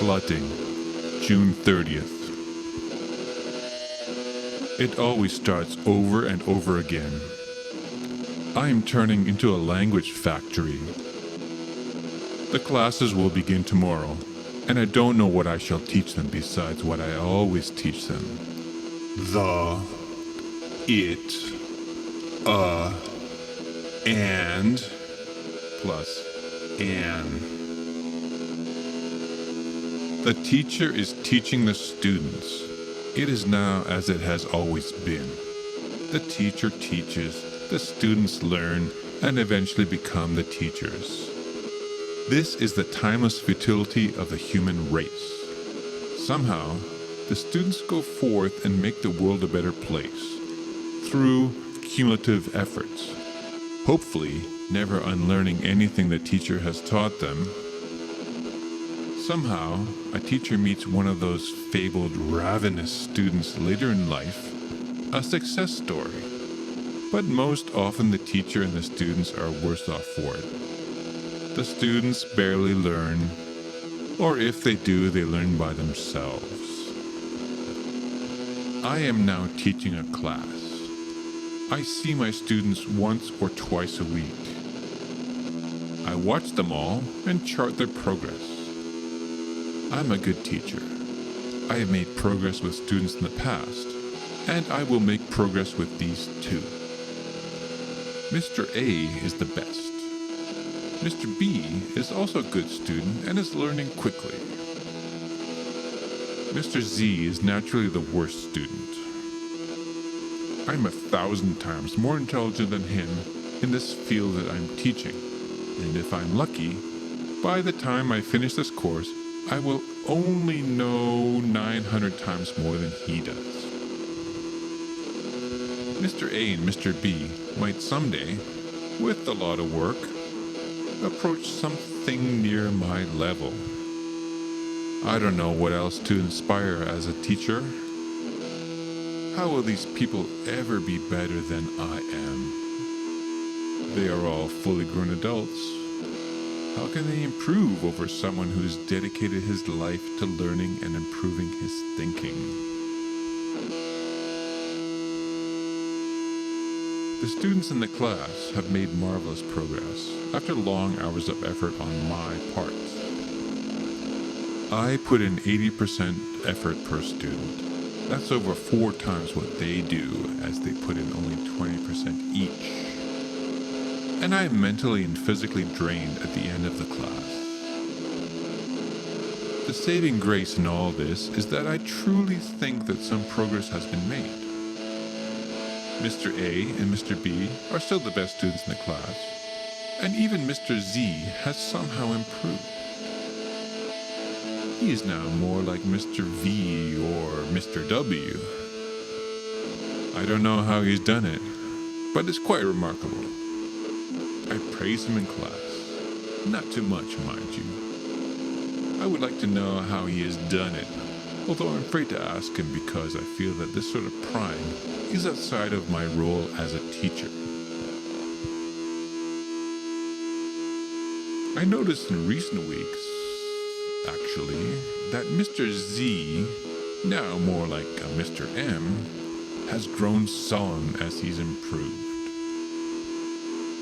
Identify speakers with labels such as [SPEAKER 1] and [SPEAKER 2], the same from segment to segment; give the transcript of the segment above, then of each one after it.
[SPEAKER 1] sGlutting, June 30th. It always starts over and over again. I am turning into a language factory. The classes will begin tomorrow, and I don't know what I shall teach them besides what I always teach them. The, it, and, plus an. The teacher is teaching the students. It is now as it has always been. The teacher teaches, the students learn, and eventually become the teachers. This is the timeless futility of the human race. Somehow, the students go forth and make the world a better place through cumulative efforts, hopefully never unlearning anything the teacher has taught them. Somehow, a teacher meets one of those fabled ravenous students later in life, a success story. But most often the teacher and the students are worse off for it. The students barely learn, or if they do, they learn by themselves. I am now teaching a class. I see my students once or twice a week. I watch them all and chart their progress. I'm a good teacher. I have made progress with students in the past, and I will make progress with these too. Mr. A is the best. Mr. B is also a good student and is learning quickly. Mr. Z is naturally the worst student. I'm 1,000 times more intelligent than him in this field that I'm teaching, and if I'm lucky, by the time I finish this course, I will only know 900 times more than he does. Mr. A and Mr. B might someday, with a lot of work, approach something near my level. I don't know what else to inspire as a teacher. How will these people ever be better than I am? They are all fully grown adults. How can they improve over someone who's dedicated his life to learning and improving his thinking? The students in the class have made marvelous progress after long hours of effort on my part. I put in 80% effort per student. That's over 4 times what they do, as they put in only 20% each. And I am mentally and physically drained at the end of the class. The saving grace in all this is that I truly think that some progress has been made. Mr. A and Mr. B are still the best students in the class, and even Mr. Z has somehow improved. He is now more like Mr. V or Mr. W. I don't know how he's done it, but it's quite remarkable. I praise him in class. Not too much, mind you. I would like to know how he has done it, although I'm afraid to ask him because I feel that this sort of prying is outside of my role as a teacher. I noticed in recent weeks, actually, that Mr. Z, now more like a Mr. M, has grown solemn as he's improved.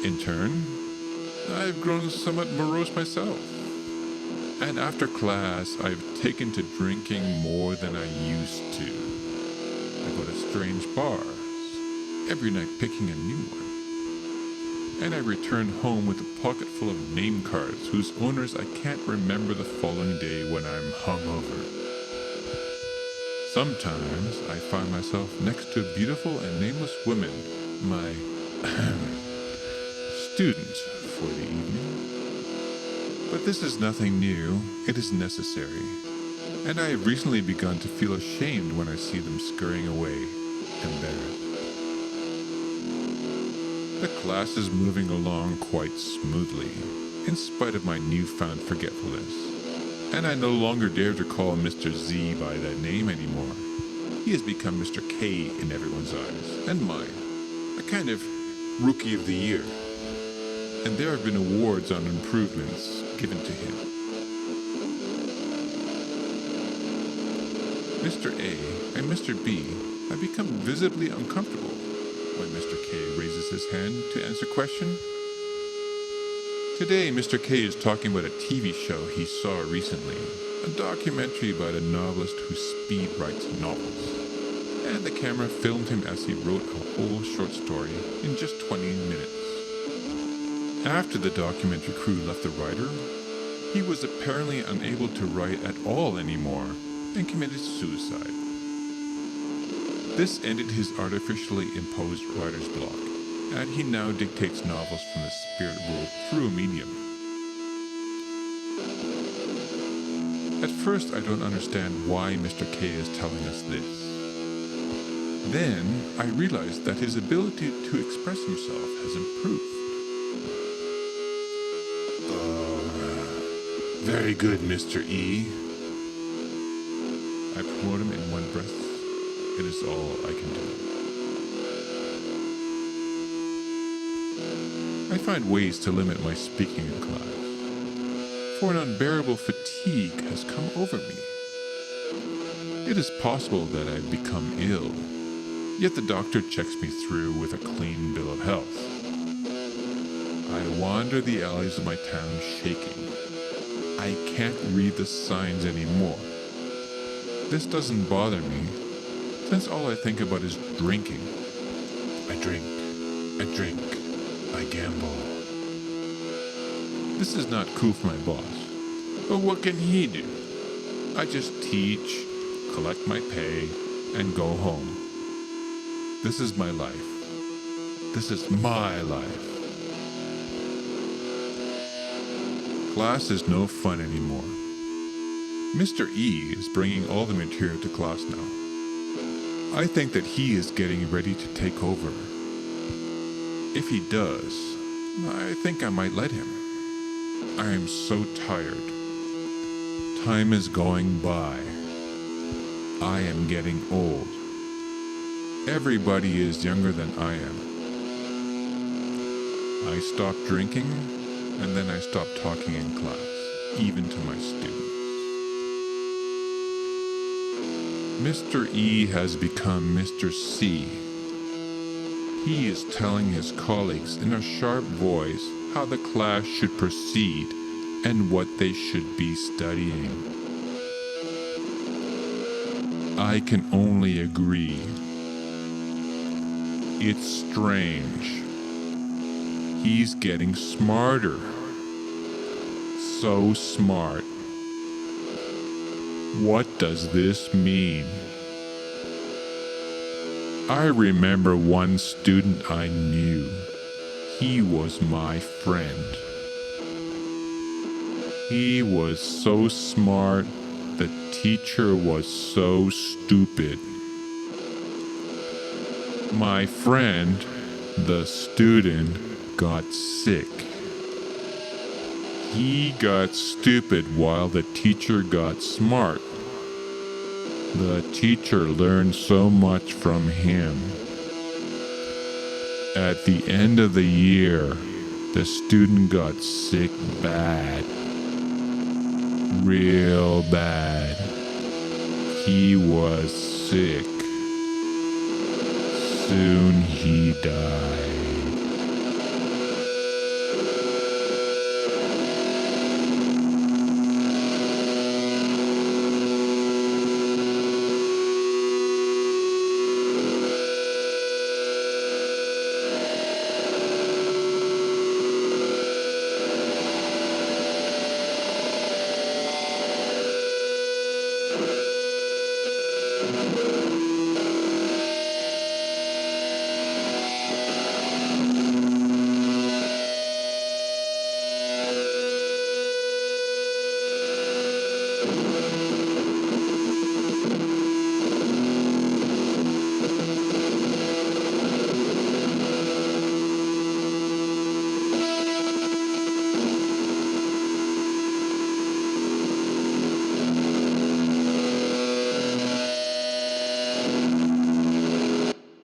[SPEAKER 1] In turn, I've grown somewhat morose myself. And after class, I've taken to drinking more than I used to. I go to strange bars, every night picking a new one. And I return home with a pocket full of name cards whose owners I can't remember the following day when I'm hungover. Sometimes I find myself next to a beautiful and nameless woman, my student for the evening. But this is nothing new, it is necessary. And I have recently begun to feel ashamed when I see them scurrying away, embarrassed. The class is moving along quite smoothly, in spite of my newfound forgetfulness. And I no longer dare to call Mr. Z by that name anymore. He has become Mr. K in everyone's eyes, and mine. A kind of Rookie of the Year. And there have been awards on improvements given to him. Mr. A and Mr. B have become visibly uncomfortable when Mr. K raises his hand to answer a question. Today, Mr. K is talking about a TV show he saw recently, a documentary about a novelist who speed writes novels. And the camera filmed him as he wrote a whole short story in just 20 minutes. After the documentary crew left the writer, he was apparently unable to write at all anymore and committed suicide. This ended his artificially imposed writer's block, and he now dictates novels from the spirit world through a medium. At first, I don't understand why Mr. K is telling us this. Then, I realized that his ability to express himself has improved. Very good, Mr. E. I promote him in one breath. It is all I can do. I find ways to limit my speaking in class, for an unbearable fatigue has come over me. It is possible that I've become ill, yet the doctor checks me through with a clean bill of health. I wander the alleys of my town shaking. I can't read the signs anymore. This doesn't bother me, since all I think about is drinking. I drink, I gamble. This is not cool for my boss, but what can he do? I just teach, collect my pay, and go home. This is my life. This is my life. Class is no fun anymore. Mr. E is bringing all the material to class now. I think that he is getting ready to take over. If he does, I think I might let him. I am so tired. Time is going by. I am getting old. Everybody is younger than I am. I stopped drinking, and then I stopped talking in class, even to my students. Mr. E has become Mr. C. He is telling his colleagues in a sharp voice how the class should proceed and what they should be studying. I can only agree. It's strange. He's getting smarter. So smart. What does this mean? I remember one student I knew. He was my friend. He was so smart, the teacher was so stupid. My friend, the student, got sick. He got stupid while the teacher got smart. The teacher learned so much from him. At the end of the year, the student got sick bad. Real bad. He was sick. Soon he died.